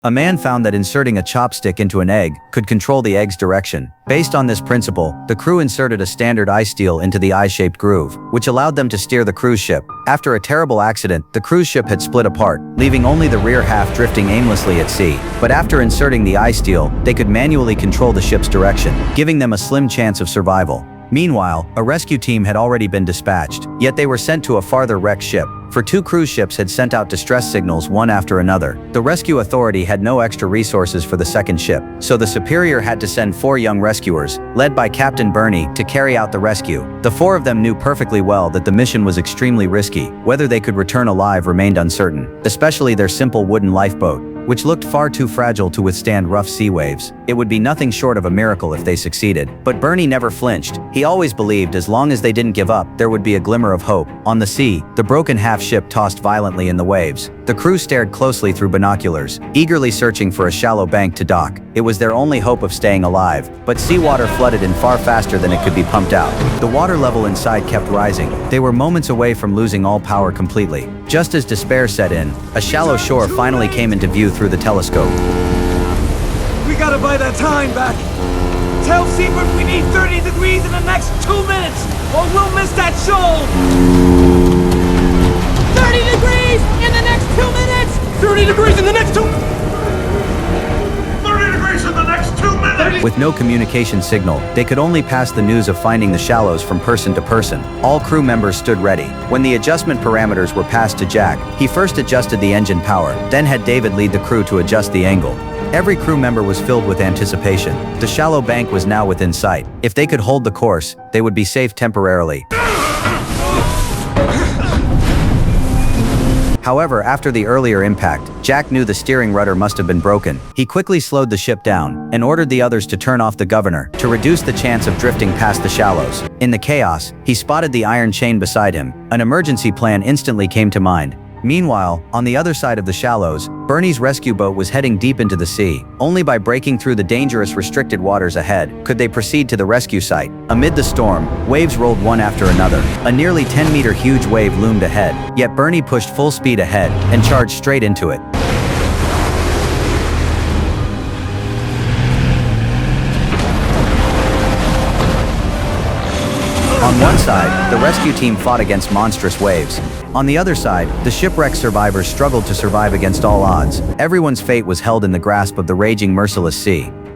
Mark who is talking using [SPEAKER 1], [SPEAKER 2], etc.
[SPEAKER 1] A man found that inserting a chopstick into an egg could control the egg's direction. Based on this principle, the crew inserted a standard eye steel into the eye-shaped groove, which allowed them to steer the cruise ship. After a terrible accident, the cruise ship had split apart, leaving only the rear half drifting aimlessly at sea. But after inserting the eye steel, they could manually control the ship's direction, giving them a slim chance of survival. Meanwhile, a rescue team had already been dispatched, yet they were sent to a farther wrecked ship. For 2 cruise ships had sent out distress signals one after another. The rescue authority had no extra resources for the second ship, so the Superior had to send 4 young rescuers, led by Captain Burney, to carry out the rescue. The 4 of them knew perfectly well that the mission was extremely risky. Whether they could return alive remained uncertain, especially their simple wooden lifeboat, which looked far too fragile to withstand rough sea waves. It would be nothing short of a miracle if they succeeded. But Burney never flinched. He always believed as long as they didn't give up, there would be a glimmer of hope. On the sea, the broken half-ship tossed violently in the waves. The crew stared closely through binoculars, eagerly searching for a shallow bank to dock. It was their only hope of staying alive, but seawater flooded in far faster than it could be pumped out. The water level inside kept rising. They were moments away from losing all power completely. Just as despair set in, a shallow shore finally came into view through the telescope.
[SPEAKER 2] We gotta buy that time back. Tell Seabird we need 30 degrees in the next 2 minutes, or we'll miss that shoal!
[SPEAKER 3] 30 degrees in the next 2 minutes!
[SPEAKER 2] 30 degrees in the next 2... 30 degrees in the next 2 minutes!
[SPEAKER 1] With no communication signal, they could only pass the news of finding the shallows from person to person. All crew members stood ready. When the adjustment parameters were passed to Jack, he first adjusted the engine power, then had David lead the crew to adjust the angle. Every crew member was filled with anticipation. The shallow bank was now within sight. If they could hold the course, they would be safe temporarily. However, after the earlier impact, Jack knew the steering rudder must have been broken. He quickly slowed the ship down and ordered the others to turn off the governor to reduce the chance of drifting past the shallows. In the chaos, he spotted the iron chain beside him. An emergency plan instantly came to mind. Meanwhile, on the other side of the shallows, Burney's rescue boat was heading deep into the sea. Only by breaking through the dangerous restricted waters ahead could they proceed to the rescue site. Amid the storm, waves rolled one after another. A nearly 10-meter huge wave loomed ahead, yet Burney pushed full speed ahead and charged straight into it. On one side, the rescue team fought against monstrous waves. On the other side, the shipwreck survivors struggled to survive against all odds. Everyone's fate was held in the grasp of the raging, merciless sea.